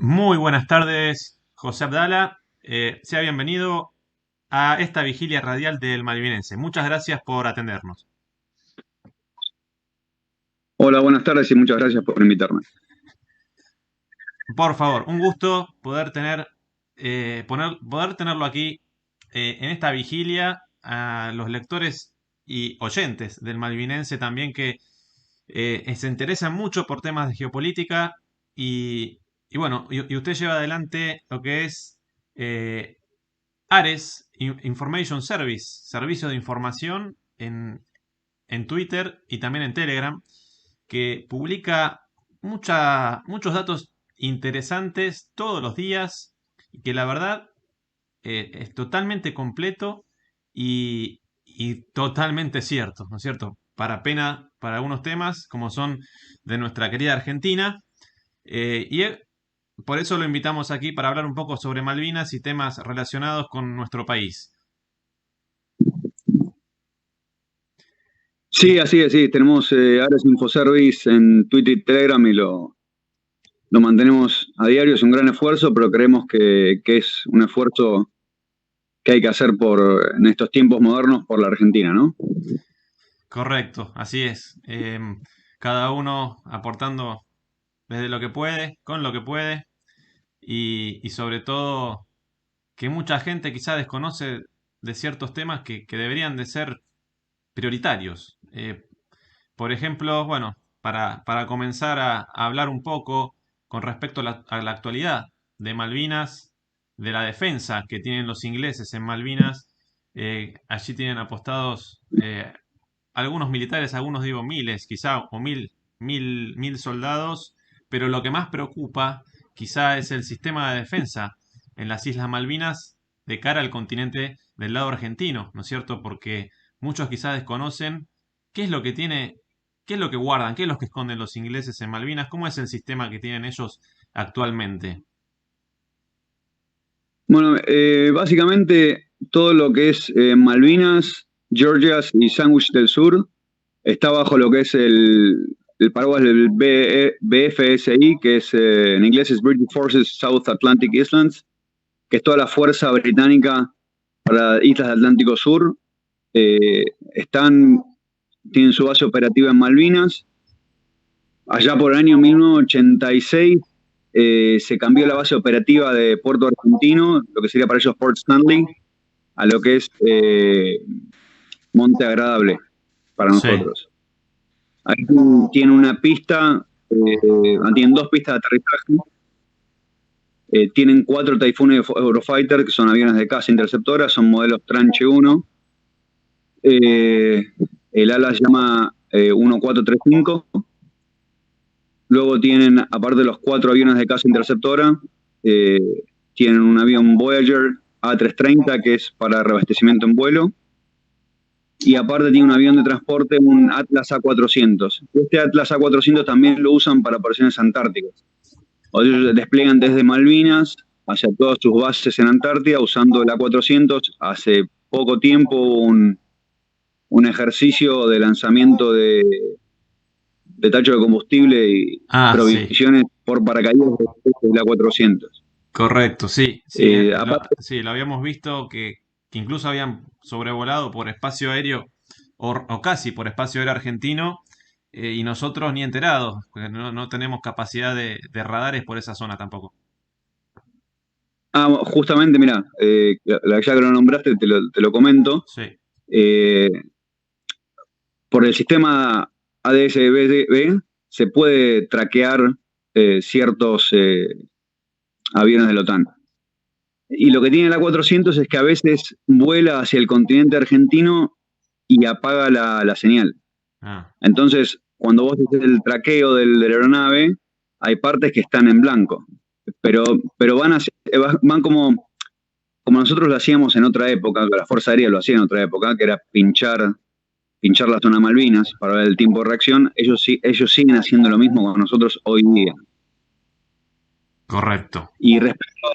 Muy buenas tardes, José Abdala. Sea bienvenido a esta vigilia radial del Malvinense. Muchas gracias por atendernos. Hola, buenas tardes y muchas gracias por invitarme. Por favor, un gusto poder poder tenerlo aquí en esta vigilia a los lectores y oyentes del Malvinense también que se interesan mucho por temas de geopolítica y bueno, y usted lleva adelante lo que es eh, Ares Information Service, servicio de información en Twitter y también en Telegram, que publica muchos datos interesantes todos los días y que la verdad es totalmente completo y totalmente cierto, ¿no es cierto? Para pena para algunos temas como son de nuestra querida Argentina. Por eso lo invitamos aquí para hablar un poco sobre Malvinas y temas relacionados con nuestro país. Sí, así es, sí, tenemos Ares Infoservice en Twitter y Telegram y lo mantenemos a diario, es un gran esfuerzo, pero creemos que es un esfuerzo que hay que hacer en estos tiempos modernos por la Argentina, ¿no? Correcto, así es. Cada uno aportando desde lo que puede, con lo que puede, y sobre todo que mucha gente quizá desconoce de ciertos temas que deberían de ser prioritarios. Por ejemplo, bueno, para comenzar a hablar un poco con respecto a la actualidad de Malvinas, de la defensa que tienen los ingleses en Malvinas, allí tienen apostados algunos militares, algunos digo miles, quizá, o mil soldados, pero lo que más preocupa quizá es el sistema de defensa en las Islas Malvinas de cara al continente del lado argentino, ¿no es cierto? Porque muchos quizá desconocen qué es lo que tiene, qué es lo que guardan, qué es lo que esconden los ingleses en Malvinas, cómo es el sistema que tienen ellos actualmente. Bueno, básicamente todo lo que es Malvinas, Georgias y Sandwich del Sur está bajo lo que es el paraguas del BFSI, que es en inglés es British Forces South Atlantic Islands, que es toda la fuerza británica para Islas del Atlántico Sur. Eh, están, tienen su base operativa en Malvinas. Allá por el año 1986 se cambió la base operativa de Puerto Argentino, lo que sería para ellos Port Stanley, a lo que es Monte Agradable para Sí, nosotros. Ahí tiene una pista, tienen dos pistas de aterrizaje, tienen cuatro Typhoon Eurofighter, que son aviones de caza interceptora, son modelos Tranche 1. Eh, el ala se llama 1435. Luego tienen, aparte de los cuatro aviones de caza interceptora, eh, tienen un avión Voyager A330 que es para reabastecimiento en vuelo. Y aparte tiene un avión de transporte, un Atlas A400. Este Atlas A400 también lo usan para operaciones antárticas. O sea, ellos despliegan desde Malvinas hacia todas sus bases en Antártida usando el A400. Hace poco tiempo un ejercicio de lanzamiento de tacho de combustible y ah, sí, provisiones por paracaídas de la 400. correcto, sí, sí, Aparte, sí, lo habíamos visto que incluso habían sobrevolado por espacio aéreo o casi por espacio aéreo argentino y nosotros ni enterados, porque no tenemos capacidad de radares por esa zona tampoco. justamente, mira, ya que lo nombraste, te lo comento. Sí, Eh, por el sistema ADS-B se puede traquear ciertos aviones de la OTAN. Y lo que tiene la 400 es que a veces vuela hacia el continente argentino y apaga la señal. ah, Entonces, cuando vos haces el traqueo de la aeronave, hay partes que están en blanco, pero, pero van como nosotros lo hacíamos en otra época, la Fuerza Aérea lo hacía en otra época, que era pinchar la zona Malvinas para ver el tiempo de reacción. Ellos siguen haciendo lo mismo con nosotros hoy día. correcto. Y respecto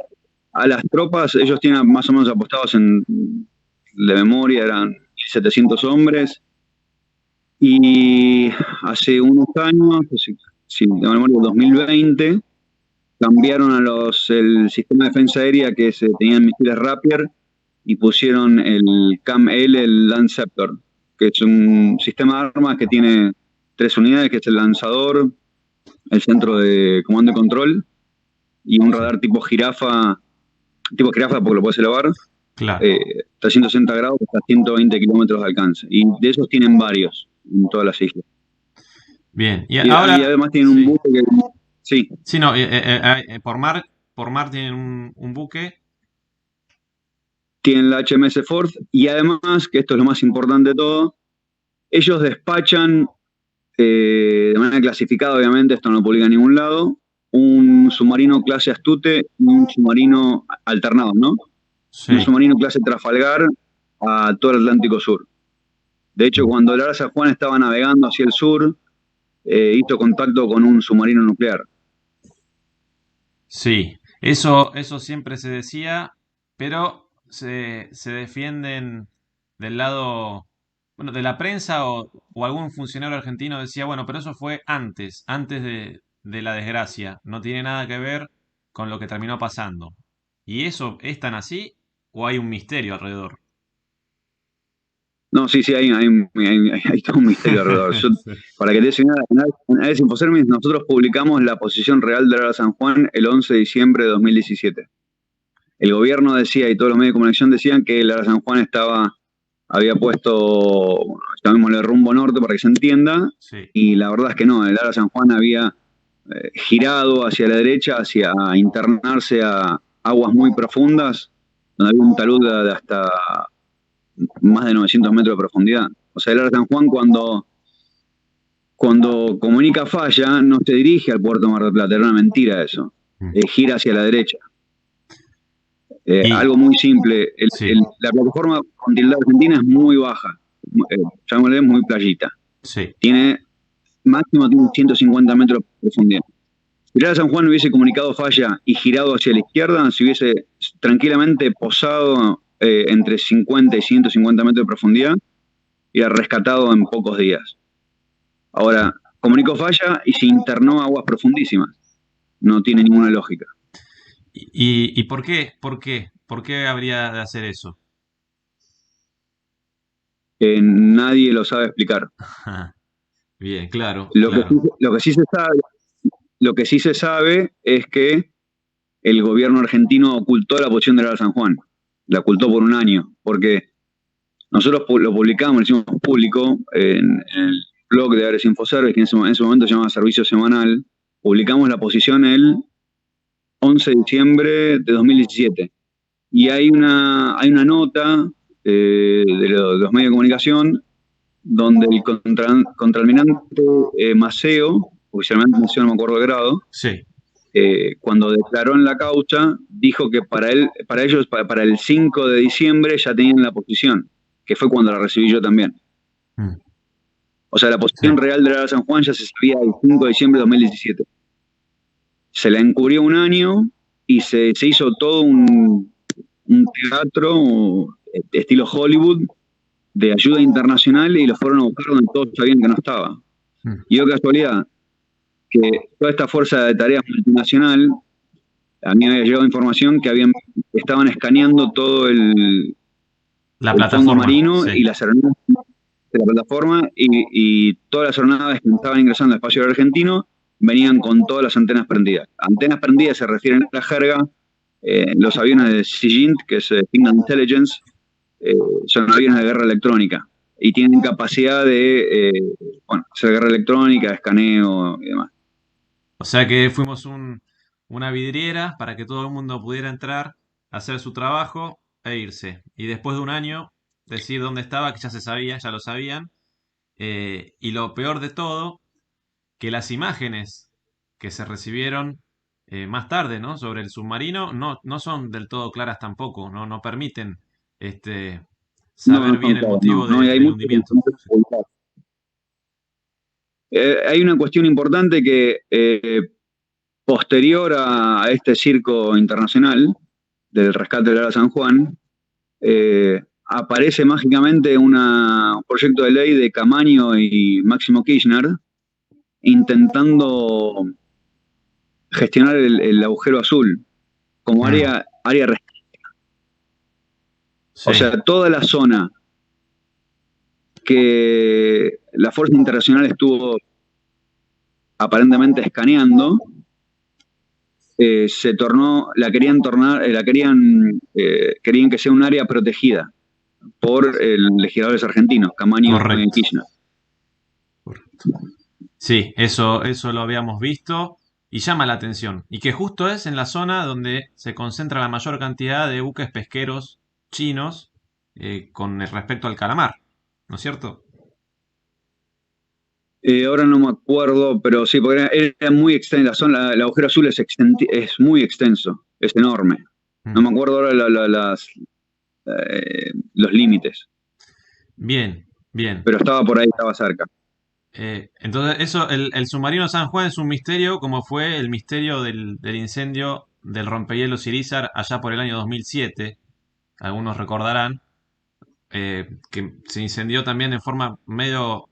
a las tropas, ellos tienen más o menos apostados de memoria, eran 1.700 hombres. Y hace unos años, si de memoria, 2020, cambiaron el sistema de defensa aérea que tenían misiles Rapier y pusieron el CAM-L, el Lanceptor, que es un sistema de armas que tiene 3 unidades, que es el lanzador, el centro de comando y control y un radar tipo jirafa porque lo puedes elevar, Claro. 360 grados hasta 120 kilómetros de alcance. Y de esos tienen varios en todas las islas. Bien. Y Y ahora, además tienen un sí. buque que... Sí, Sí, no, por mar tienen un buque. tienen la HMS Force y además, que esto es lo más importante de todo, ellos despachan de manera clasificada, obviamente, esto no lo publica en ningún lado, un submarino clase Astute y un submarino alternado, ¿no? Un Sí. submarino clase Trafalgar a todo el Atlántico Sur. De hecho, cuando el Ara San Juan estaba navegando hacia el sur, hizo contacto con un submarino nuclear. Sí. Eso siempre se decía, pero se defienden del lado, bueno, de la prensa o algún funcionario argentino decía, bueno, pero eso fue antes de la desgracia. No tiene nada que ver con lo que terminó pasando. ¿Y eso es tan así o hay un misterio alrededor? No, sí, sí, hay todo un misterio alrededor. Para que te des una idea, en Ares Infoservice nosotros publicamos la posición real del Ara San Juan el 11 de diciembre de 2017. El gobierno decía y todos los medios de comunicación decían que el Ara San Juan había puesto, llamémosle rumbo norte para que se entienda, Sí. y la verdad es que no, el Ara San Juan había girado hacia la derecha, hacia internarse a aguas muy profundas, donde había un talud de hasta más de 900 metros de profundidad. O sea, el Ara San Juan cuando comunica falla, no se dirige al puerto de Mar del Plata, era una mentira eso. Mm. Gira hacia la derecha. Y Algo muy simple, sí, la plataforma continental argentina es muy baja, llamémosle muy playita. sí. Máximo tiene 150 metros de profundidad. Si el Ara San Juan hubiese comunicado falla y girado hacia la izquierda, se hubiese tranquilamente posado entre 50 y 150 metros de profundidad y era rescatado en pocos días. Ahora, comunicó falla y se internó a aguas profundísimas. No tiene ninguna lógica. ¿Y por qué? ¿Por qué? ¿Por qué habría de hacer eso? Nadie lo sabe explicar. Bien, claro, Lo que, claro. lo que sí se sabe, lo que sí se sabe es que el gobierno argentino ocultó la posición del Ara San Juan. La ocultó por un año, porque nosotros lo publicamos, lo hicimos público en el blog de Ares Infoservice, que en ese momento se llamaba Servicio Semanal. Publicamos la posición el 11 de diciembre de 2017. Y hay una nota de los medios de comunicación donde el contraalmirante Maceo, oficialmente Maceo no me acuerdo el grado, Sí. cuando declaró en la causa, dijo que para ellos, para el 5 de diciembre ya tenían la posición, que fue cuando la recibí yo también. Mm, O sea, la sí. posición real de la San Juan ya se sabía el 5 de diciembre de 2017. Se la encubrió un año y se hizo todo un teatro estilo Hollywood de ayuda internacional y lo fueron a buscar donde todos sabían que no estaba. Mm. Y yo casualidad, que toda esta fuerza de tareas multinacional, a mí me había llegado información que estaban escaneando todo La el fondo plataforma, marino sí. y las aeronaves de la plataforma y todas las aeronaves que estaban ingresando al espacio aéreo argentino venían con todas las antenas prendidas. Antenas prendidas se refieren a la jerga, los aviones de SIGINT, que es Signal Intelligence, son aviones de guerra electrónica y tienen capacidad de hacer guerra electrónica, escaneo y demás. O sea que fuimos una vidriera para que todo el mundo pudiera entrar, hacer su trabajo e irse. Y después de un año, decir dónde estaba, que ya se sabía, ya lo sabían. Y lo peor de todo, que las imágenes que se recibieron más tarde, ¿no? Sobre el submarino no son del todo claras tampoco, no permiten este, No, saber no bien son el todas, no, motivo no, y hay del muchos hundimiento. hay una cuestión importante que posterior a este circo internacional del rescate del Ara San Juan, aparece mágicamente un proyecto de ley de Camaño y Máximo Kirchner intentando gestionar el agujero azul como Mm, área o sí, sea, toda la zona que la Fuerza Internacional estuvo aparentemente escaneando, se tornó, la querían tornar, querían que sea un área protegida por legisladores argentinos, Camaño y correcto, Kirchner. correcto. Sí, eso lo habíamos visto y llama la atención. Y que justo es en la zona donde se concentra la mayor cantidad de buques pesqueros chinos con respecto al calamar, ¿no es cierto? Ahora no me acuerdo, pero sí, porque era muy extensa. El agujero azul es muy extenso, es enorme. No Mm. me acuerdo ahora los límites, Bien, bien. pero estaba por ahí, estaba cerca. Entonces, eso, el submarino San Juan es un misterio, como fue el misterio del incendio del rompehielos Irizar allá por el año 2007. Algunos recordarán que se incendió también de forma medio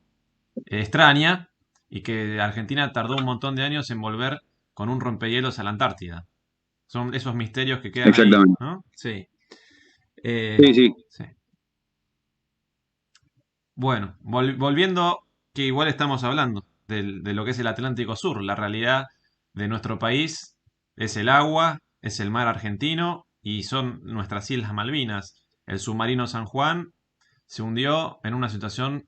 extraña y que Argentina tardó un montón de años en volver con un rompehielos a la Antártida. Son esos misterios que quedan ahí, Exactamente. ¿no? Sí. Eh, Sí, sí. sí. Bueno, volviendo, que igual estamos hablando de lo que es el Atlántico Sur. La realidad de nuestro país es el agua, es el mar argentino y son nuestras Islas Malvinas. El submarino San Juan se hundió en una situación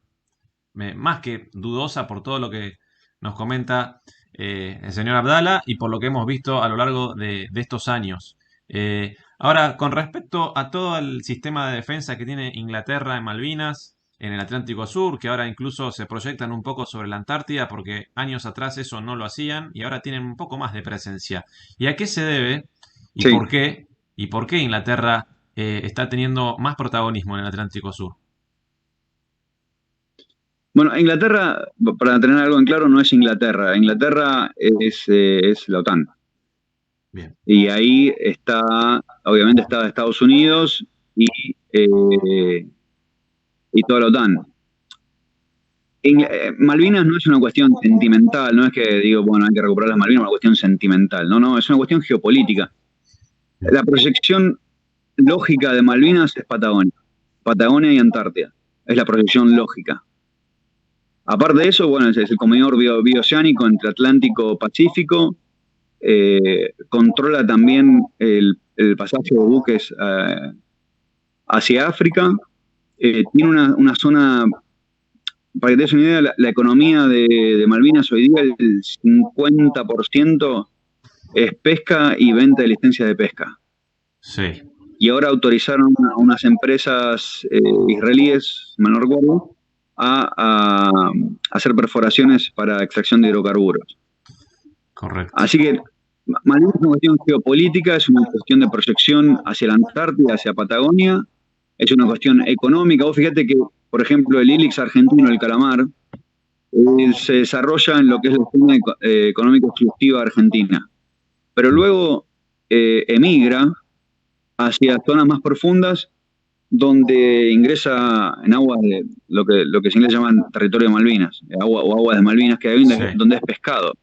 más que dudosa por todo lo que nos comenta el señor Abdala y por lo que hemos visto a lo largo de estos años. Ahora, con respecto a todo el sistema de defensa que tiene Inglaterra en Malvinas, en el Atlántico Sur, que ahora incluso se proyectan un poco sobre la Antártida, porque años atrás eso no lo hacían y ahora tienen un poco más de presencia. ¿Y a qué se debe y Sí. por qué? ¿Y por qué Inglaterra está teniendo más protagonismo en el Atlántico Sur? Bueno, Inglaterra, para tener algo en claro, no es Inglaterra. Inglaterra es la OTAN. Bien, Y ahí está, obviamente está Estados Unidos y, eh, y toda la OTAN. Malvinas no es una cuestión sentimental, no es que digo, bueno, hay que recuperar las Malvinas, es una cuestión sentimental. No, no, es una cuestión geopolítica. bien, La proyección lógica de Malvinas es Patagonia. Patagonia y Antártida. Es la proyección lógica. Aparte de eso, bueno, es el comedor bioceánico entre Atlántico y Pacífico. Controla también el pasaje de buques hacia África. Tiene una zona, para que te des una idea, la economía de Malvinas hoy día, el 50% es pesca y venta de licencias de pesca. sí, Y ahora autorizaron a unas empresas israelíes, si mal no recuerdo, a hacer perforaciones para extracción de hidrocarburos. correcto. Así que Malvinas es una cuestión geopolítica, es una cuestión de proyección hacia la Antártida, hacia Patagonia, es una cuestión económica. Vos fíjate que, por ejemplo, el ILIX argentino, el calamar, se desarrolla en lo que es la zona económica exclusiva argentina, pero Mm. luego emigra hacia zonas más profundas donde ingresa en aguas de lo que en inglés llaman territorio de Malvinas, agua, o aguas de Malvinas, que hay Sí, donde es pescado.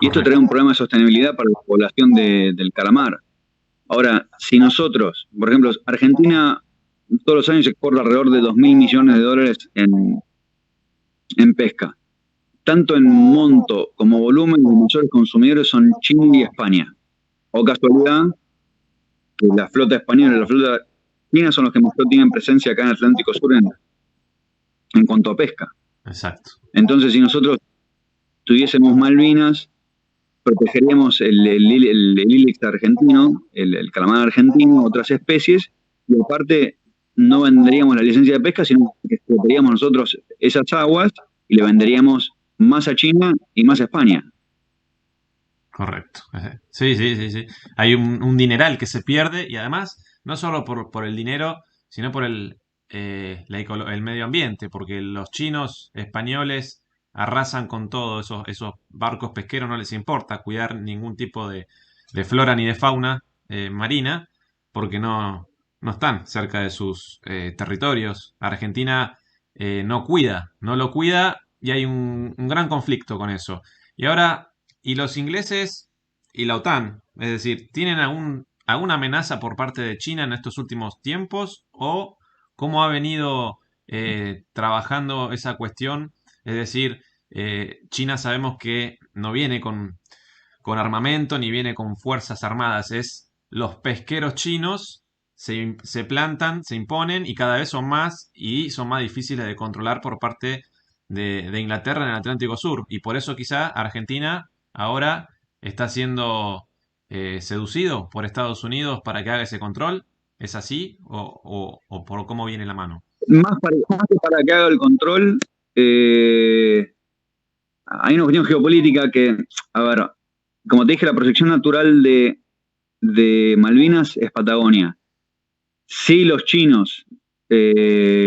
Y esto trae correcto. un problema de sostenibilidad para la población del calamar. Ahora, si nosotros, por ejemplo, Argentina todos los años exporta alrededor de 2.000 millones de dólares en pesca. Tanto en monto como volumen, los mayores consumidores son Chile y España. O casualidad, que la flota española y la flota china son los que mejor tienen presencia acá en el Atlántico Sur en cuanto a pesca. Exacto. Entonces, si nosotros tuviésemos Malvinas, protegeríamos el ílex argentino, el calamar argentino, otras especies, y aparte no venderíamos la licencia de pesca, sino que explotaríamos nosotros esas aguas y le venderíamos más a China y más a España. Correcto. Sí, sí, sí, sí. Hay un dineral que se pierde y además no solo por el dinero, sino por el medio ambiente, porque los chinos, españoles arrasan con todo, esos barcos pesqueros no les importa cuidar ningún tipo de flora ni de fauna marina, porque no están cerca de sus territorios. Argentina no cuida, no lo cuida y hay un gran conflicto con eso. Y ahora y los ingleses y la OTAN, es decir, ¿tienen alguna amenaza por parte de China en estos últimos tiempos? ¿O cómo ha venido trabajando esa cuestión? Es decir, China sabemos que no viene con armamento ni viene con fuerzas armadas, es los pesqueros chinos se plantan, se imponen y cada vez son más y son más difíciles de controlar por parte de Inglaterra en el Atlántico Sur. Y por eso quizá Argentina ahora está siendo seducido por Estados Unidos para que haga ese control. ¿Es así? ¿O por cómo viene la mano? Más que para que haga el control, eh, hay una cuestión geopolítica que, a ver, como te dije, la proyección natural de Malvinas es Patagonia. Si los chinos,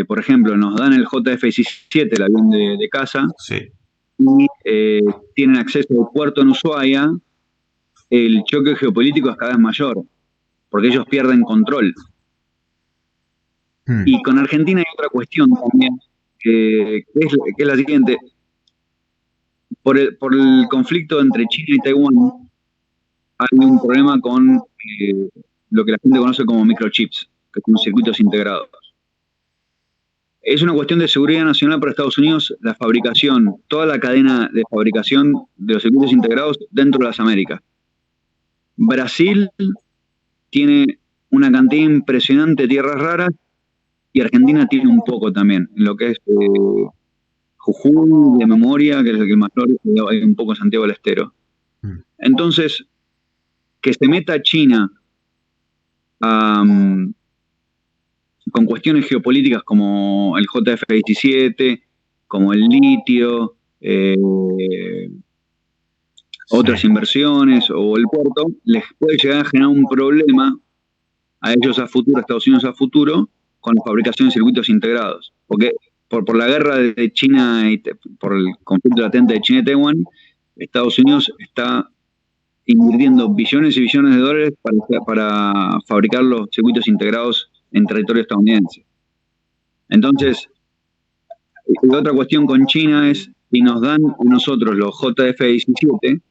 por ejemplo, nos dan el JF-17, el avión de caza, Sí. y tienen acceso al puerto en Ushuaia, el choque geopolítico es cada vez mayor, porque ellos pierden control. Y con Argentina hay otra cuestión también, que es la siguiente. Por el conflicto entre China y Taiwán, hay un problema con lo que la gente conoce como microchips, que son circuitos integrados. Es una cuestión de seguridad nacional para Estados Unidos la fabricación, toda la cadena de fabricación de los circuitos integrados dentro de las Américas. Brasil tiene una cantidad impresionante de tierras raras y Argentina tiene un poco también, en lo que es Jujuy, de memoria, que es el que más hay un poco Santiago del Estero. Entonces, que se meta China con cuestiones geopolíticas como el JF-17, como el litio, otras inversiones o el puerto, les puede llegar a generar un problema a ellos a futuro, a Estados Unidos a futuro, con la fabricación de circuitos integrados. Porque por la guerra de China y por el conflicto latente de China y Taiwán, Estados Unidos está invirtiendo billones y billones de dólares para fabricar los circuitos integrados en territorio estadounidense. Entonces, la otra cuestión con China es, si nos dan a nosotros los JF-17,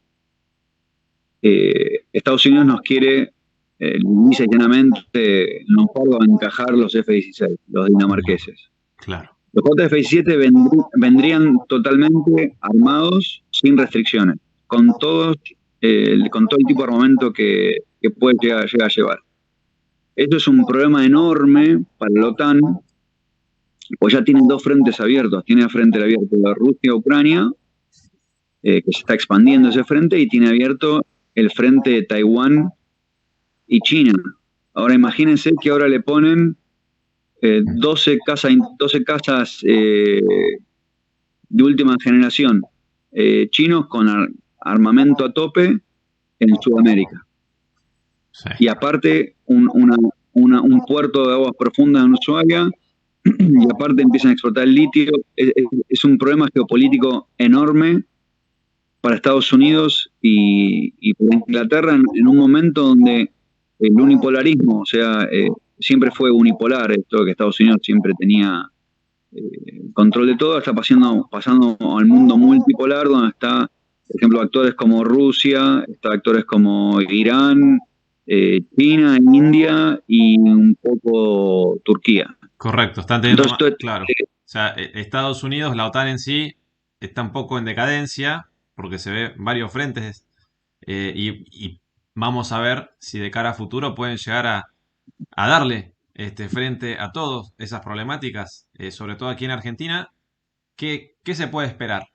Estados Unidos nos quiere, lisa y llanamente, no puedo encajar los F-16, los dinamarqueses. Claro. Los JF-17 vendrían totalmente armados, sin restricciones, con todo el tipo de armamento que puede llegar a llevar. Esto es un problema enorme para la OTAN, pues ya tienen dos frentes abiertos. Tiene a frente abierto de Rusia-Ucrania, que se está expandiendo ese frente, y tiene abierto el frente de Taiwán y China. Ahora imagínense que ahora le ponen 12 casas de última generación chinos con armamento a tope en Sudamérica. Sí. Y aparte un puerto de aguas profundas en Ushuaia, y aparte empiezan a explotar el litio. Es un problema geopolítico enorme para Estados Unidos y para Inglaterra en un momento donde el unipolarismo, o sea, siempre fue unipolar, esto que Estados Unidos siempre tenía control de todo, está pasando al mundo multipolar, donde está, por ejemplo, actores como Rusia, está actores como Irán, China, India y un poco Turquía. Correcto, están teniendo claro. O sea, Estados Unidos, la OTAN en sí, está un poco en decadencia, porque se ve varios frentes, y vamos a ver si de cara a futuro pueden llegar a darle frente a todas esas problemáticas, sobre todo aquí en Argentina. ¿Qué se puede esperar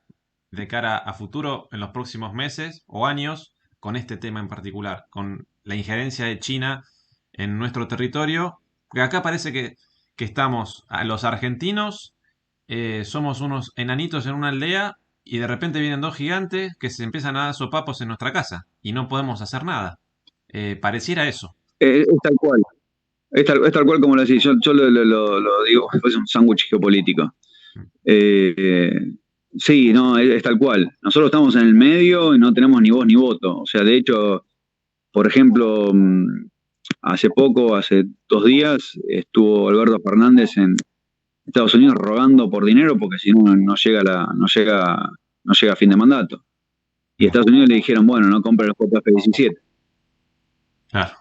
de cara a futuro en los próximos meses o años con este tema en particular, con la injerencia de China en nuestro territorio? Porque acá parece que estamos, los argentinos, somos unos enanitos en una aldea y de repente vienen dos gigantes que se empiezan a dar sopapos en nuestra casa y no podemos hacer nada. Pareciera eso. Es tal cual. Es tal cual como lo decís. Yo lo digo, es un sándwich geopolítico. Sí, no, es tal cual. Nosotros estamos en el medio y no tenemos ni voz ni voto. O sea, de hecho, por ejemplo, hace 2 días, estuvo Alberto Fernández en Estados Unidos rogando por dinero porque si no llega a fin de mandato. Y Estados Unidos le dijeron, bueno, no compren los F-17. Claro.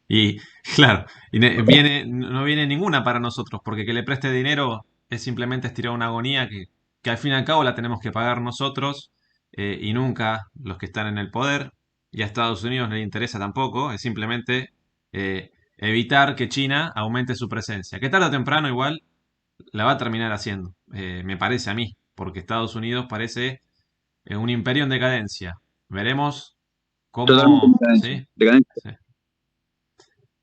Y claro, no viene ninguna para nosotros, porque que le preste dinero es simplemente estirar una agonía que al fin y al cabo la tenemos que pagar nosotros y nunca los que están en el poder. Y a Estados Unidos no le interesa tampoco, es simplemente evitar que China aumente su presencia, que tarde o temprano igual la va a terminar haciendo, me parece a mí, porque Estados Unidos parece un imperio en decadencia. Veremos Totalmente cómo, decadencia. ¿sí? Decadencia. Sí.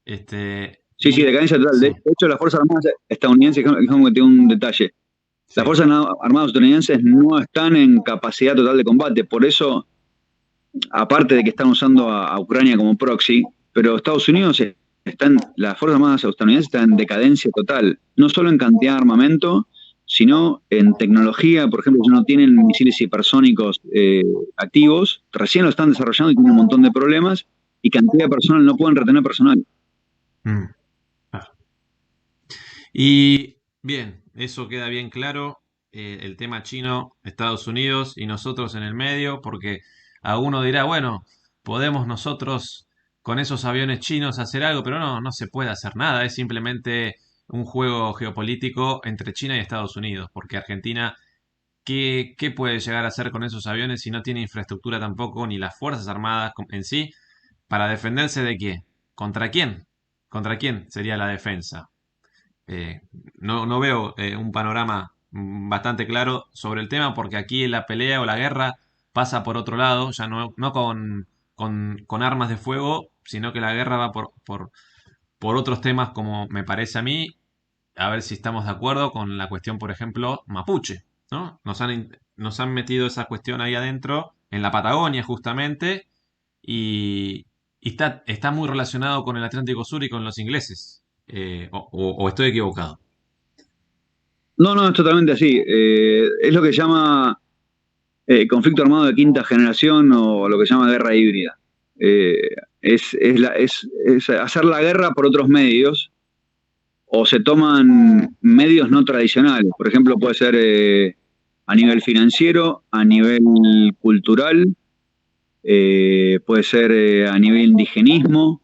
Este, Sí, sí, y decadencia total. De sí, hecho, las Fuerzas Armadas estadounidenses, déjame que te diga un detalle. Las sí. Fuerzas Armadas estadounidenses no están en capacidad total de combate. Por eso, aparte de que están usando a Ucrania como proxy, pero Estados Unidos las Fuerzas Armadas estadounidenses están en decadencia total. No solo en cantidad de armamento, sino en tecnología. Por ejemplo, no tienen misiles hipersónicos activos, recién lo están desarrollando y tienen un montón de problemas. Y cantidad de personal, no pueden retener personal. Mm, claro. Y bien, eso queda bien claro. El tema chino, Estados Unidos y nosotros en el medio, porque a uno dirá, bueno, podemos nosotros con esos aviones chinos hacer algo, pero no, no se puede hacer nada. Es simplemente un juego geopolítico entre China y Estados Unidos, porque Argentina, ¿qué puede llegar a hacer con esos aviones si no tiene infraestructura tampoco, ni las Fuerzas Armadas en sí, para defenderse de qué? ¿Contra quién? ¿Contra quién sería la defensa? Eh, no veo un panorama bastante claro sobre el tema porque aquí la pelea o la guerra pasa por otro lado, ya no con armas de fuego, sino que la guerra va por otros temas como me parece a mí, a ver si estamos de acuerdo con la cuestión, por ejemplo, mapuche, ¿no? Nos han metido esa cuestión ahí adentro, en la Patagonia justamente, y está muy relacionado con el Atlántico Sur y con los ingleses. O estoy equivocado. No, no, es totalmente así. Es lo que se llama conflicto armado de quinta generación o lo que se llama guerra híbrida. Es hacer la guerra por otros medios o se toman medios no tradicionales. Por ejemplo, puede ser a nivel financiero, a nivel cultural, puede ser a nivel indigenismo.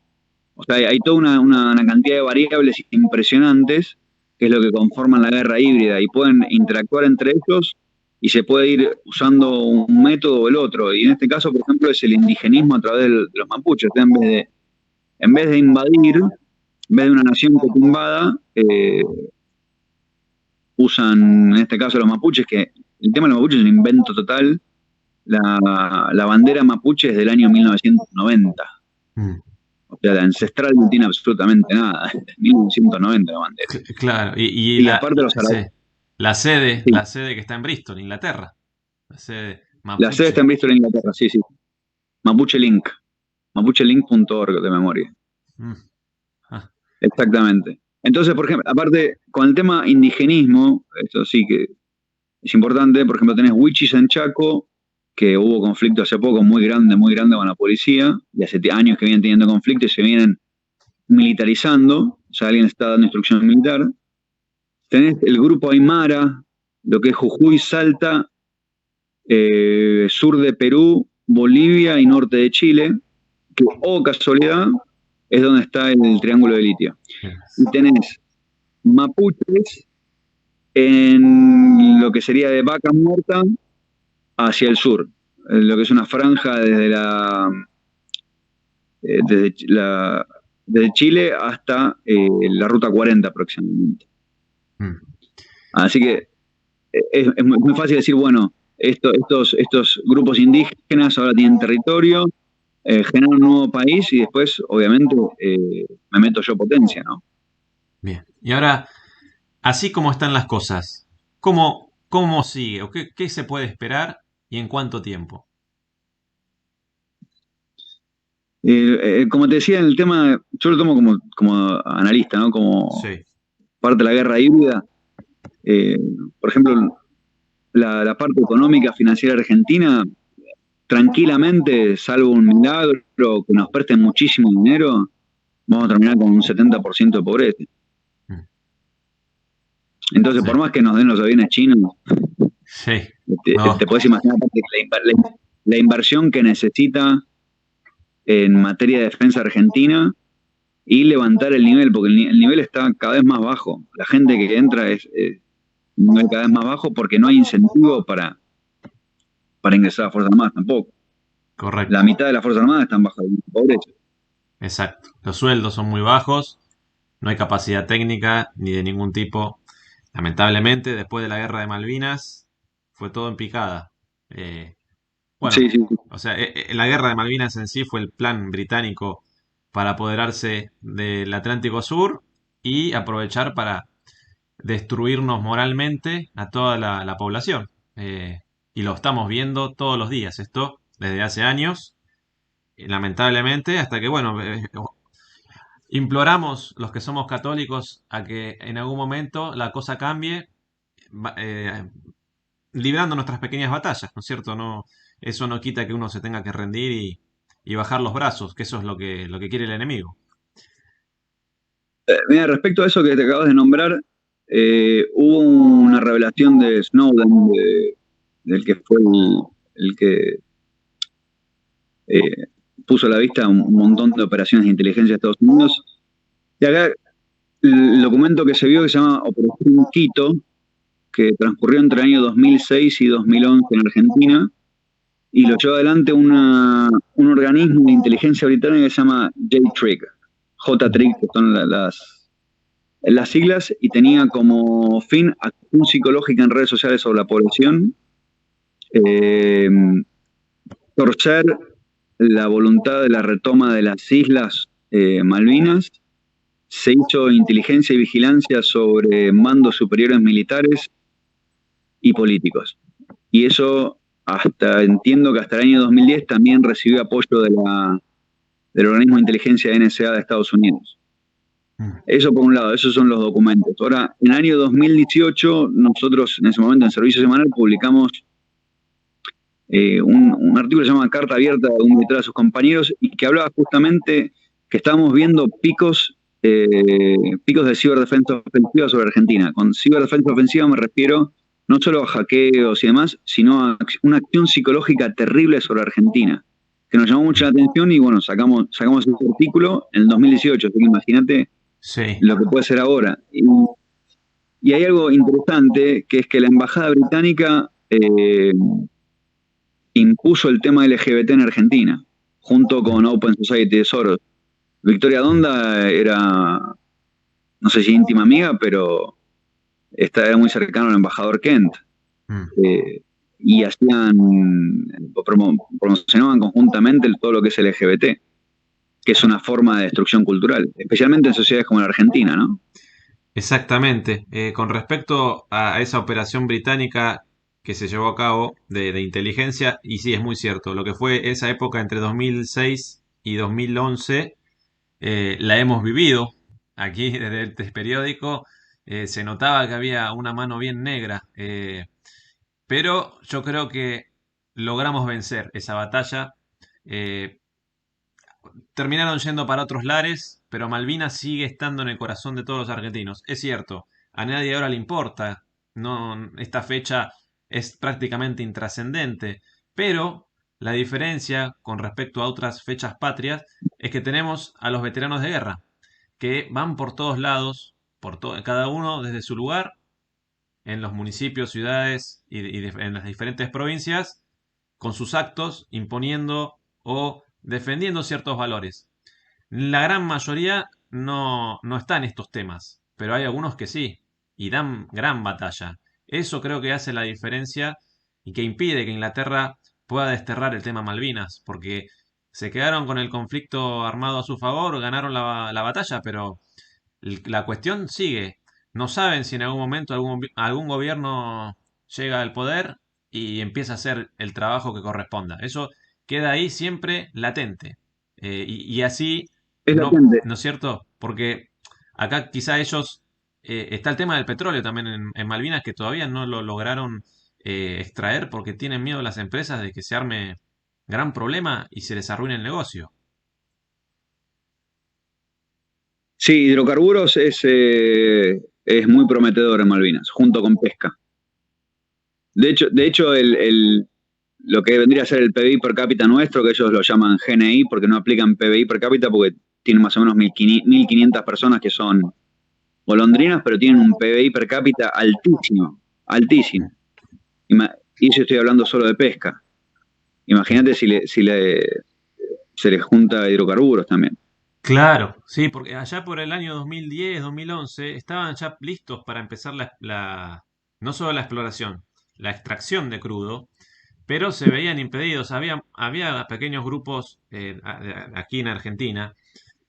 O sea, hay toda una cantidad de variables impresionantes que es lo que conforman la guerra híbrida y pueden interactuar entre ellos y se puede ir usando un método o el otro. Y en este caso, por ejemplo, es el indigenismo a través de los mapuches. O sea, en vez de invadir, en vez de una nación que te invada, usan, en este caso, los mapuches, que el tema de los mapuches es un invento total. La bandera mapuche es del año 1990. Mm. O sea, la ancestral no tiene absolutamente nada. Es 1990 la bandera. Claro, y Y aparte los sí, árabes. la Sí, sede que está en Bristol, Inglaterra, la sede la sede está mapuche. en Bristol, Inglaterra. Sí, sí. Mapuche Link. Mapuchelink.org de memoria. Mm. Ah, Exactamente. Entonces, por ejemplo, aparte, con el tema indigenismo, esto sí que es importante, por ejemplo, tenés Wichis en Chaco, que hubo conflicto hace poco muy grande con la policía, y hace años que vienen teniendo conflicto y se vienen militarizando, o sea, alguien está dando instrucción militar. Tenés el grupo Aymara, lo que es Jujuy, Salta, sur de Perú, Bolivia y norte de Chile, que, oh casualidad, es donde está el Triángulo de Litio. bien. Y tenés mapuches en lo que sería de Vaca Muerta hacia el sur, lo que es una franja desde Chile hasta la Ruta 40 aproximadamente. Mm. Así que es muy fácil decir, bueno, estos grupos indígenas ahora tienen territorio, generan un nuevo país y después, obviamente, me meto yo potencia, ¿no? Bien. Y ahora, así como están las cosas, ¿cómo sigue? ¿O qué se puede esperar y en cuánto tiempo? Como te decía, en el tema, yo lo tomo como analista, ¿no? Como Sí. parte de la guerra híbrida. Eh, por ejemplo, la parte económica financiera argentina, tranquilamente, salvo un milagro, que nos presten muchísimo dinero, vamos a terminar con un 70% de pobreza. Mm. Entonces, Sí. por más que nos den los aviones chinos, Sí. te No. puedes imaginar aparte, que la inversión que necesita en materia de defensa argentina y levantar el nivel, porque el nivel está cada vez más bajo. La gente que entra es un nivel cada vez más bajo porque no hay incentivo para ingresar a las Fuerzas Armadas tampoco. La Correcto, mitad de las Fuerzas Armadas están bajo la pobreza. exacto. Los sueldos son muy bajos, no hay capacidad técnica ni de ningún tipo. Lamentablemente, después de la guerra de Malvinas, fue todo en picada. Eh, bueno, Sí, sí, sí. o sea, la guerra de Malvinas en sí fue el plan británico para apoderarse del Atlántico Sur y aprovechar para destruirnos moralmente a toda la población. Y lo estamos viendo todos los días, esto desde hace años, lamentablemente, hasta que, bueno, imploramos los que somos católicos a que en algún momento la cosa cambie, va- eh, librando nuestras pequeñas batallas, ¿no es cierto? No, eso no quita que uno se tenga que rendir y bajar los brazos, que eso es lo que quiere el enemigo. Mira, respecto a eso que te acabas de nombrar, hubo una revelación de Snowden, del que fue el que eh, puso a la vista un montón de operaciones de inteligencia de Estados Unidos. Y acá el documento que se vio que se llama Operación Quito, que transcurrió entre el año 2006 y 2011 en Argentina, y lo llevó adelante un organismo de inteligencia británica que se llama J-Trig, J-Trig, que son las siglas, y tenía como fin acción psicológica en redes sociales sobre la población, eh, torcer la voluntad de la retoma de las islas Malvinas. Se hizo inteligencia y vigilancia sobre mandos superiores militares y políticos. Y eso entiendo que hasta el año 2010 también recibió apoyo del organismo de inteligencia NSA de Estados Unidos. Mm. Eso por un lado, esos son los documentos. Ahora, en el año 2018, nosotros en ese momento en Servicio Semanal publicamos un artículo que se llama Carta Abierta de un militar a sus compañeros y que hablaba justamente que estábamos viendo picos de ciberdefensa ofensiva sobre Argentina. Con ciberdefensa ofensiva me refiero no solo a hackeos y demás, sino a una acción psicológica terrible sobre Argentina, que nos llamó mucho la atención y bueno, sacamos ese artículo en el 2018, así que imagínate Sí. lo que puede ser ahora. Y hay algo interesante, que es que la Embajada Británica impuso el tema LGBT en Argentina, junto Mm, con Open Society de Soros. Victoria mm, Donda era, no sé si íntima amiga, pero era muy cercano al embajador Kent. mm. eh, y promocionaban conjuntamente todo lo que es LGBT, que es una forma de destrucción cultural, especialmente en sociedades como la Argentina, ¿no? Exactamente. Con respecto a esa operación británica que se llevó a cabo de inteligencia, y sí, es muy cierto, lo que fue esa época entre 2006 y 2011, la hemos vivido. Aquí desde el periódico se notaba que había una mano bien negra, pero yo creo que logramos vencer esa batalla. Eh, Terminaron yendo para otros lares, pero Malvinas sigue estando en el corazón de todos los argentinos. Es cierto, a nadie ahora le importa, no, esta fecha es prácticamente intrascendente, pero la diferencia con respecto a otras fechas patrias es que tenemos a los veteranos de guerra, que van por todos lados, cada uno desde su lugar, en los municipios, ciudades en las diferentes provincias, con sus actos, imponiendo o defendiendo ciertos valores. La gran mayoría no está en estos temas, pero hay algunos que sí, y dan gran batalla. Eso creo que hace la diferencia y que impide que Inglaterra pueda desterrar el tema Malvinas, porque se quedaron con el conflicto armado a su favor, ganaron la batalla, pero la cuestión sigue. No saben si en algún momento algún gobierno llega al poder y empieza a hacer el trabajo que corresponda. Eso queda ahí siempre latente. Y así, Es no, latente. ¿no es cierto? Porque acá quizá ellos... está el tema del petróleo también en Malvinas que todavía no lo lograron extraer porque tienen miedo las empresas de que se arme gran problema y se les arruine el negocio. Sí, hidrocarburos es muy prometedor en Malvinas, junto con pesca. De hecho lo que vendría a ser el PBI per cápita nuestro, que ellos lo llaman GNI, porque no aplican PBI per cápita, porque tienen más o menos 1.500 personas que son golondrinas, pero tienen un PBI per cápita altísimo, altísimo. Y eso estoy hablando solo de pesca. Imagínate se les junta hidrocarburos también. Claro, sí, porque allá por el año 2010, 2011 estaban ya listos para empezar no solo la exploración, la extracción de crudo, pero se veían impedidos. Había pequeños grupos aquí en Argentina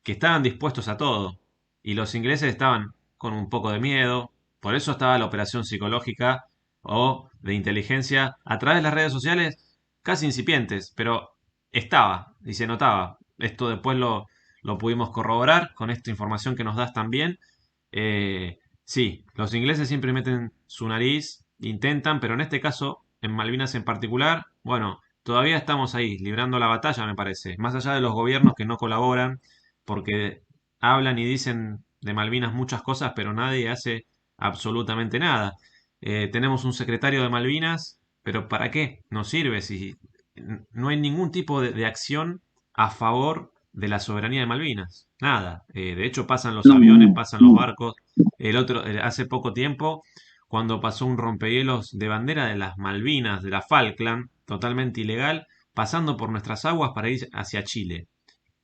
que estaban dispuestos a todo y los ingleses estaban con un poco de miedo. Por eso estaba la operación psicológica o de inteligencia a través de las redes sociales, casi incipientes, pero estaba y se notaba. Esto después lo pudimos corroborar con esta información que nos das también. Sí, los ingleses siempre meten su nariz, intentan, pero en este caso, en Malvinas en particular, bueno, todavía estamos ahí, librando la batalla, me parece. Más allá de los gobiernos que no colaboran, porque hablan y dicen de Malvinas muchas cosas, pero nadie hace absolutamente nada. Tenemos un secretario de Malvinas, pero ¿para qué? No sirve si no hay ningún tipo de acción a favor de la soberanía de Malvinas. Nada. De hecho, pasan los No, aviones, pasan los no. barcos. Hace poco tiempo, cuando pasó un rompehielos de bandera de las Malvinas, de la Falkland, totalmente ilegal, pasando por nuestras aguas para ir hacia Chile.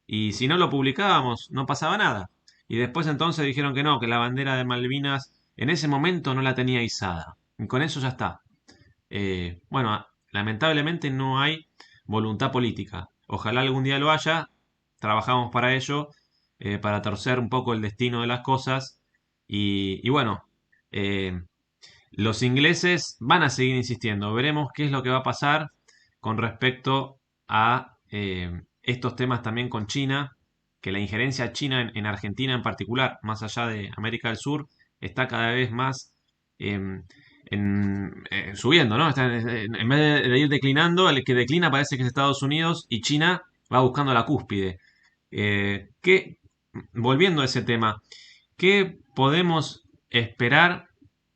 Y si no lo publicábamos, no pasaba nada. Y después entonces dijeron que no, que la bandera de Malvinas en ese momento no la tenía izada. Y con eso ya está. Bueno, lamentablemente no hay voluntad política. Ojalá algún día lo haya. Trabajamos para ello, para torcer un poco el destino de las cosas. Y bueno, eh, los ingleses van a seguir insistiendo. Veremos qué es lo que va a pasar con respecto a estos temas también con China, que la injerencia china en Argentina en particular, más allá de América del Sur, está cada vez más subiendo, ¿no? En vez de ir declinando, el que declina parece que es Estados Unidos y China va buscando la cúspide. Volviendo a ese tema, ¿qué podemos esperar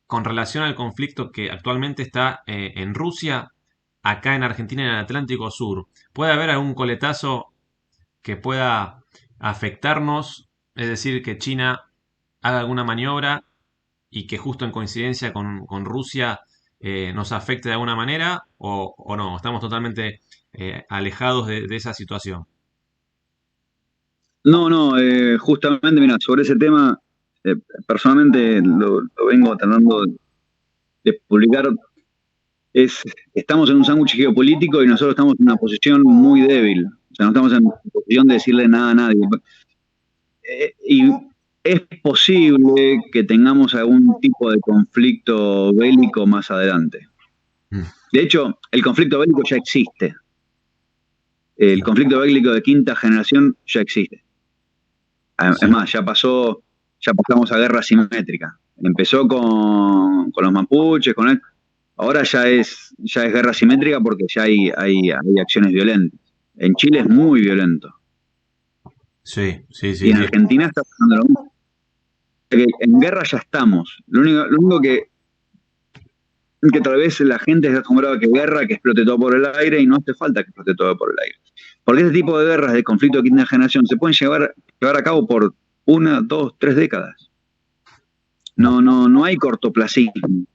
con relación al conflicto que actualmente está en Rusia, acá en Argentina, en el Atlántico Sur? ¿Puede haber algún coletazo que pueda afectarnos? Es decir, que China haga alguna maniobra y que justo en coincidencia con Rusia nos afecte de alguna manera, o no, estamos totalmente alejados de esa situación. No, no, justamente, mira, sobre ese tema, eh, personalmente lo vengo tratando de publicar. Es, estamos en un sándwich geopolítico y nosotros estamos en una posición muy débil. O sea, no estamos en posición de decirle nada a nadie. Y es posible que tengamos algún tipo de conflicto bélico más adelante. Mm, De hecho, el conflicto bélico ya existe. El claro. conflicto bélico de quinta generación ya existe. Es Sí. más, ya pasamos a guerra simétrica. Empezó con los mapuches, ahora ya es guerra simétrica porque ya hay acciones violentas. En Chile es muy violento. Sí, sí, Y sí, en sí. Argentina está pasando lo mismo. Que en guerra ya estamos. Lo único que tal vez la gente está acostumbrada a que guerra, que explote todo por el aire, y no hace falta que explote todo por el aire. Porque este tipo de guerras de conflicto de quinta generación se pueden llevar a cabo por 1, 2, 3 décadas. Mm, No hay cortoplacismo.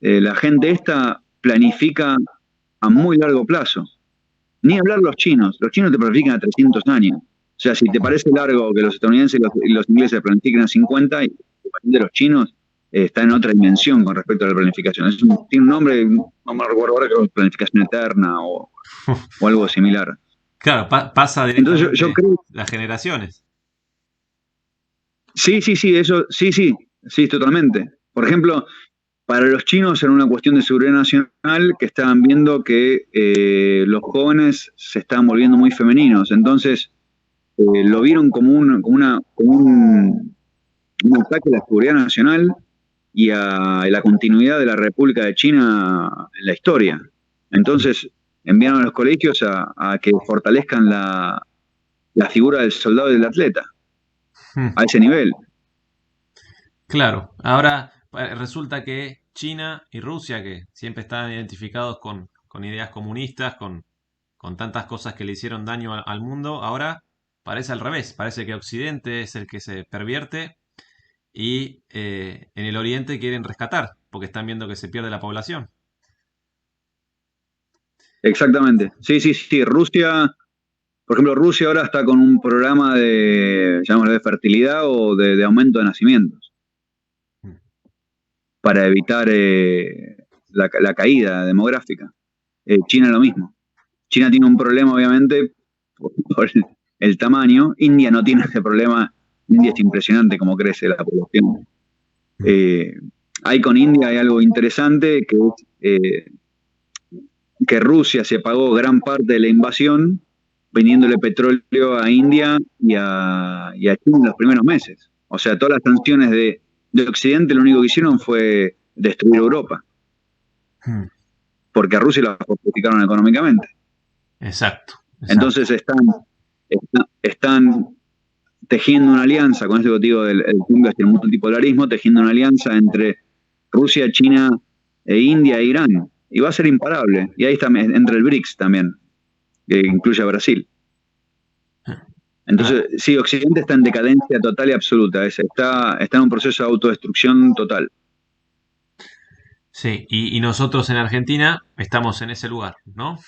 La gente esta planifica a muy largo plazo. Ni hablar los chinos te planifican a 300 años. O sea, si te parece largo que los estadounidenses y los ingleses planifiquen a 50, y de los chinos está en otra dimensión con respecto a la planificación. Tiene un nombre, no me recuerdo ahora, que es planificación eterna o algo similar. claro, pasa Entonces yo directamente creo, las generaciones. sí, eso, sí, totalmente. Por ejemplo, para los chinos era una cuestión de seguridad nacional que estaban viendo que los jóvenes se estaban volviendo muy femeninos. Entonces, lo vieron como un ataque a la seguridad nacional y a la continuidad de la República de China en la historia. Mm, Entonces, enviaron a los colegios a que fortalezcan la figura del soldado y del atleta mm. a ese nivel. Claro, ahora resulta que China y Rusia, que siempre están identificados con con ideas comunistas, con tantas cosas que le hicieron daño al mundo, ahora parece al revés, parece que Occidente es el que se pervierte y en el Oriente quieren rescatar, porque están viendo que se pierde la población. Exactamente. Sí, sí, sí. Rusia, por ejemplo, Rusia ahora está con un programa llamémoslo, de fertilidad o de aumento de nacimientos Mm. para evitar la caída demográfica. China lo mismo. China tiene un problema, obviamente, por el tamaño. India no tiene ese problema. India es impresionante cómo crece la población. Mm. Eh, Hay con India hay algo interesante que es que Rusia se pagó gran parte de la invasión vendiéndole petróleo a India y a China en los primeros meses. O sea, todas las sanciones de Occidente lo único que hicieron fue destruir Europa, Mm. porque a Rusia la justificaron económicamente. Exacto, exacto. Entonces están tejiendo una alianza, con esto que digo del cambio hacia el multipolarismo, tejiendo una alianza entre Rusia, China, India e Irán. Y va a ser imparable. Y ahí está, entre el BRICS también, que incluye a Brasil. Ah, Entonces, sí, Occidente está en decadencia total y absoluta. Está en un proceso de autodestrucción total. sí, y nosotros en Argentina estamos en ese lugar, ¿no?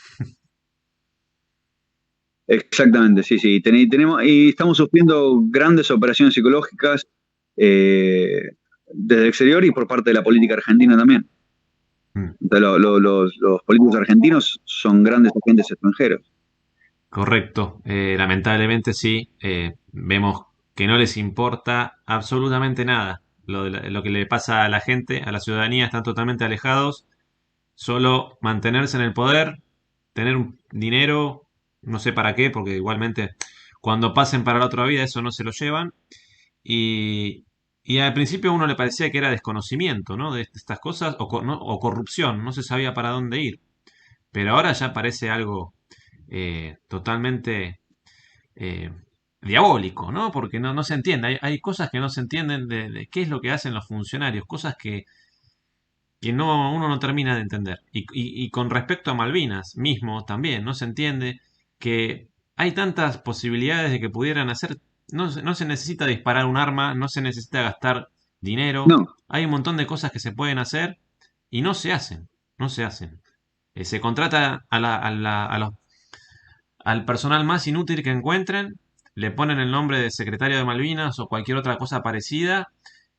Exactamente, sí, sí. Y estamos sufriendo grandes operaciones psicológicas desde el exterior y por parte de la política argentina también. Mm. Entonces, los políticos argentinos son grandes agentes extranjeros. Correcto. Lamentablemente sí, vemos que no les importa absolutamente nada. Lo que le pasa a la gente, a la ciudadanía, están totalmente alejados. Solo mantenerse en el poder, tener un dinero, no sé para qué, porque igualmente cuando pasen para la otra vida eso no se lo llevan. Y, y al principio a uno le parecía que era desconocimiento, ¿no? De estas cosas o corrupción, no se sabía para dónde ir. Pero ahora ya parece algo totalmente eh, diabólico, ¿no? Porque no se entiende. Hay cosas que no se entienden de qué es lo que hacen los funcionarios, cosas que uno no termina de entender. Y con respecto a Malvinas mismo también, no se entiende que hay tantas posibilidades de que pudieran hacer. No se necesita disparar un arma, no se necesita gastar dinero. No, Hay un montón de cosas que se pueden hacer y no se hacen. No se hacen. Se contrata al personal más inútil que encuentren, le ponen el nombre de secretario de Malvinas o cualquier otra cosa parecida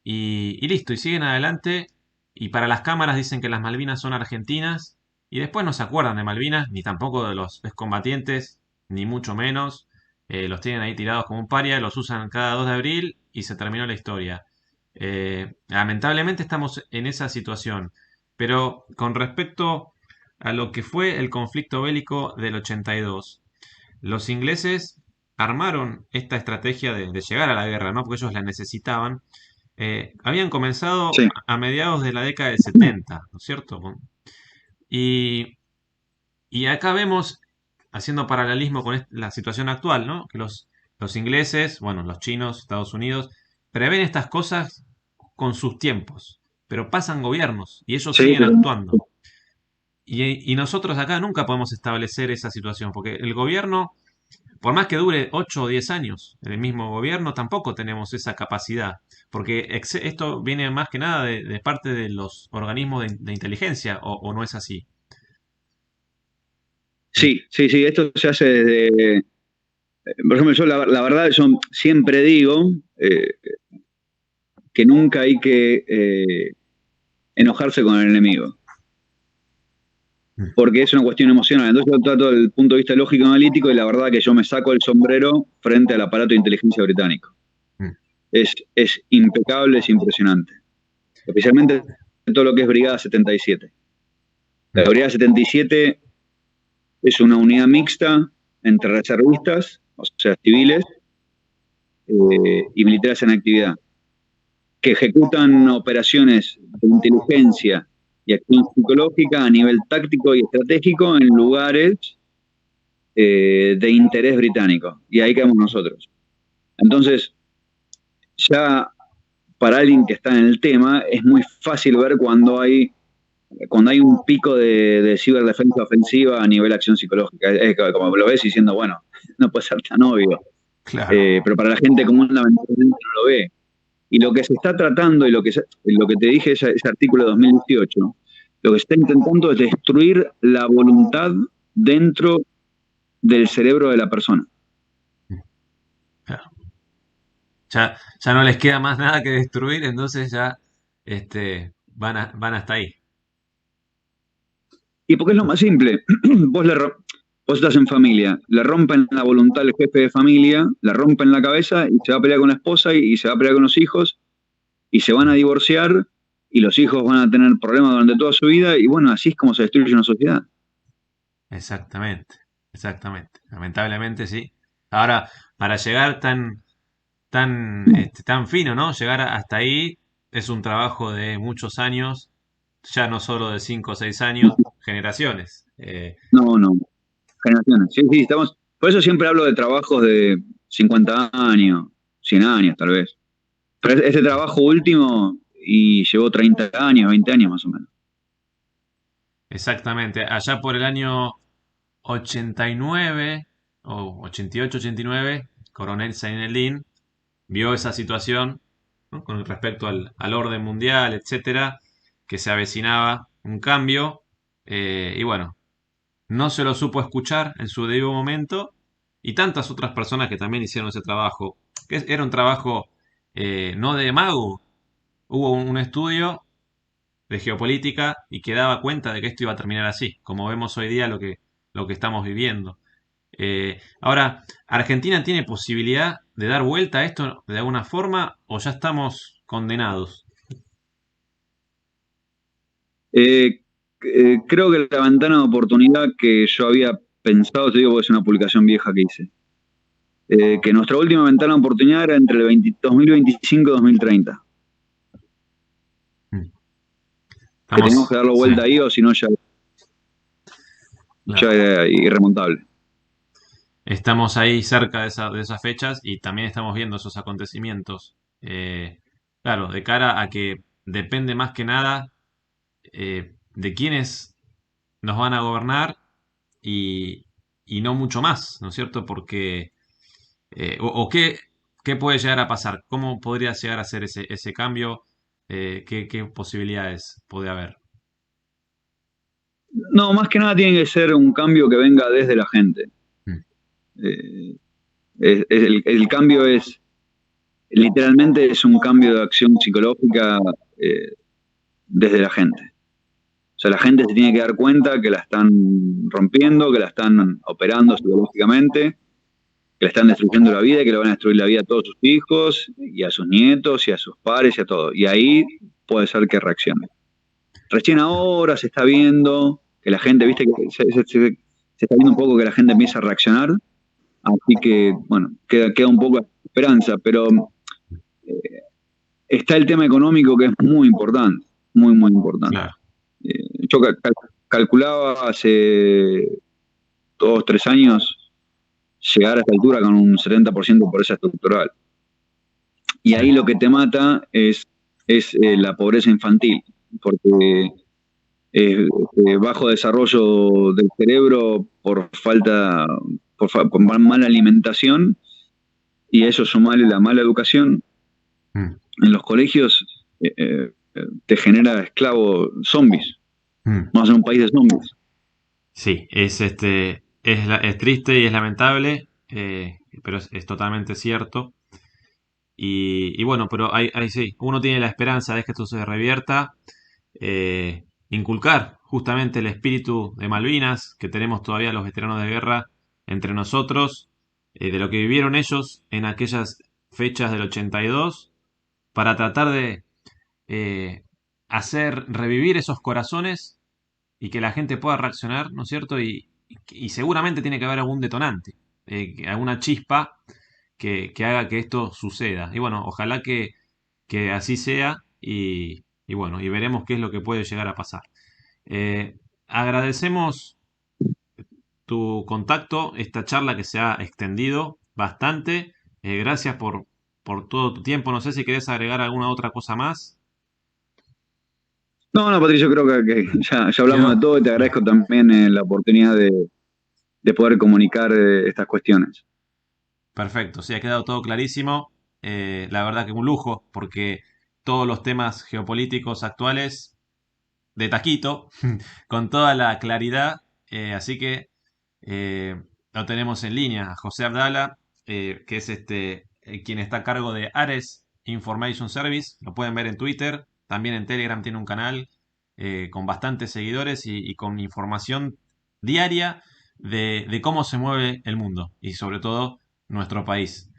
y listo, y siguen adelante. Y para las cámaras dicen que las Malvinas son argentinas y después no se acuerdan de Malvinas, ni tampoco de los excombatientes, ni mucho menos. Los tienen ahí tirados como un paria, los usan cada 2 de abril y se terminó la historia. Lamentablemente estamos en esa situación. Pero con respecto a lo que fue el conflicto bélico del 82, los ingleses armaron esta estrategia de llegar a la guerra, ¿no? Porque ellos la necesitaban. Habían comenzado sí, a mediados de la década del 70, ¿no es cierto? Y, y acá vemos, haciendo paralelismo con la situación actual, ¿no? Que los ingleses, bueno, los chinos, Estados Unidos, prevén estas cosas con sus tiempos, pero pasan gobiernos y ellos sí, siguen pero actuando. Y nosotros acá nunca podemos establecer esa situación, porque el gobierno, por más que dure 8 o 10 años el mismo gobierno, tampoco tenemos esa capacidad, porque esto viene más que nada de parte de los organismos de inteligencia, o no es así. Mm. sí, sí, sí, esto se hace desde. Por ejemplo, yo la verdad, yo siempre digo que nunca hay que enojarse con el enemigo, Mm. porque es una cuestión emocional. Entonces yo trato desde el punto de vista lógico analítico y la verdad que yo me saco el sombrero frente al aparato de inteligencia británico. Mm. Es impecable, es impresionante. Especialmente todo lo que es Brigada 77. La Mm. Brigada 77 es una unidad mixta entre reservistas, o sea, civiles, y militares en actividad, que ejecutan operaciones de inteligencia y acción psicológica a nivel táctico y estratégico en lugares de interés británico. Y ahí quedamos nosotros. Entonces, ya para alguien que está en el tema, es muy fácil ver cuando hay cuando hay un pico de ciberdefensa ofensiva a nivel acción psicológica. Es como lo ves diciendo, bueno, no puede ser tan obvio. Claro. Pero para la gente común lamentablemente no lo ve. Y lo que se está tratando, y lo que te dije, ese artículo de 2018, lo que se está intentando es destruir la voluntad dentro del cerebro de la persona. Claro. Ya no les queda más nada que destruir, entonces ya van hasta ahí. Y porque es lo más simple, vos, vos estás en familia, le rompen la voluntad al jefe de familia, le rompen la cabeza y se va a pelear con la esposa y se va a pelear con los hijos y se van a divorciar y los hijos van a tener problemas durante toda su vida y bueno, así es como se destruye una sociedad. Exactamente, exactamente. Lamentablemente sí. Ahora, para llegar tan fino, ¿no? Llegar hasta ahí es un trabajo de muchos años, ya no solo de 5 o 6 años, generaciones. No, no, generaciones. Sí, sí, estamos. Por eso siempre hablo de trabajos de 50 años, 100 años tal vez. Pero este trabajo último y llevó 30 años, 20 años más o menos. Exactamente. Allá por el año 89 o 88, 89, Coronel Zainelin vio esa situación, ¿no? Con respecto al orden mundial, etcétera, que se avecinaba un cambio, y bueno, no se lo supo escuchar en su debido momento, y tantas otras personas que también hicieron ese trabajo, que era un trabajo no de mago. Hubo un estudio de geopolítica y que daba cuenta de que esto iba a terminar así, como vemos hoy día lo que estamos viviendo. Ahora, ¿Argentina tiene posibilidad de dar vuelta a esto de alguna forma o ya estamos condenados? Eh, Creo que la ventana de oportunidad que yo había pensado, te digo porque es una publicación vieja que hice, que nuestra última ventana de oportunidad era entre el 2025 y 2030. Mm. Que tenemos Estamos, que darlo sí, vuelta ahí o si no ya claro. era irremontable. Estamos ahí cerca de esas fechas y también estamos viendo esos acontecimientos. Claro, de cara a que depende más que nada de quiénes nos van a gobernar y, y no mucho más, ¿no es cierto? Porque, o qué puede llegar a pasar, cómo podría llegar a ser ese cambio, qué posibilidades puede haber. No, más que nada tiene que ser un cambio que venga desde la gente. Mm. Eh, el cambio es, literalmente es un cambio de acción psicológica eh, desde la gente. O sea, la gente se tiene que dar cuenta que la están rompiendo, que la están operando psicológicamente, que le están destruyendo la vida y que le van a destruir la vida a todos sus hijos y a sus nietos y a sus padres y a todo. Y ahí puede ser que reaccione. Recién ahora se está viendo que la gente, viste, que se está viendo un poco que la gente empieza a reaccionar, así que, bueno, queda un poco de esperanza, pero está el tema económico que es muy importante, muy, muy importante. Claro. Yo calculaba hace 2, 3 años llegar a esta altura con un 70% de pobreza estructural. Y Sí. ahí lo que te mata es la pobreza infantil, porque bajo desarrollo del cerebro por falta, por mala alimentación, y eso sumarle la mala educación Mm, en los colegios, te genera esclavos zombies. mm. Vamos a ser un país de zombies. Sí, es triste y es lamentable, pero es totalmente cierto. Y bueno, pero ahí sí, uno tiene la esperanza de que esto se revierta, inculcar justamente el espíritu de Malvinas que tenemos todavía los veteranos de guerra entre nosotros, de lo que vivieron ellos en aquellas fechas del 82, para tratar de eh, hacer revivir esos corazones y que la gente pueda reaccionar, ¿no es cierto? Y seguramente tiene que haber algún detonante, alguna chispa que haga que esto suceda. Y bueno, ojalá que así sea y bueno, y veremos qué es lo que puede llegar a pasar. Agradecemos tu contacto, esta charla que se ha extendido bastante. Gracias por todo tu tiempo. No sé si querés agregar alguna otra cosa más. No, no, Patricio, creo que ya hablamos de ¿Quedó? todo y te agradezco también la oportunidad de poder comunicar estas cuestiones. Perfecto, sí, ha quedado todo clarísimo. La verdad que un lujo, porque todos los temas geopolíticos actuales de taquito, con toda la claridad. Así que lo tenemos en línea a José Abdala, que es quien está a cargo de Ares Information Service. Lo pueden ver en Twitter, también en Telegram tiene un canal con bastantes seguidores y con información diaria de cómo se mueve el mundo y sobre todo nuestro país.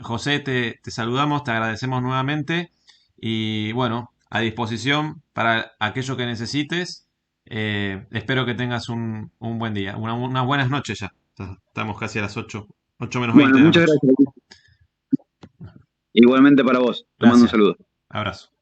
José, te saludamos, te agradecemos nuevamente y bueno, a disposición para aquello que necesites. Espero que tengas un buen día, unas buenas noches ya. Estamos casi a las 8 menos Bueno, 20 de la muchas noche. gracias. Igualmente para vos. Te mando un Gracias. saludo. Abrazo.